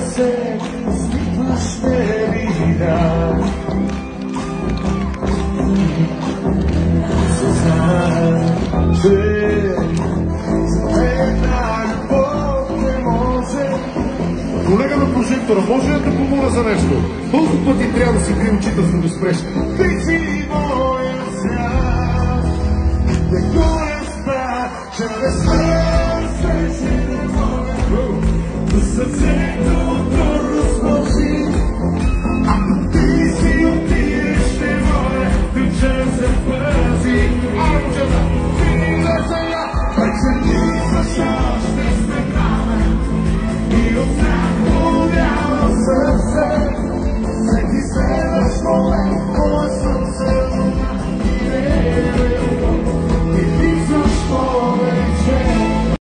се усмихваш ме видя. Съзнах, че за една любов не може. Колега на прожектора, може да те помоля за нещо? Колко пъти трябва да си крие очите, за да го спреш? Ти си моя свят, не го разбра, че без сърце не мога. Сърцето то разложи, ако ти си отидеш, ще моля да че запази. Амчета, ти не за я, вече ни са още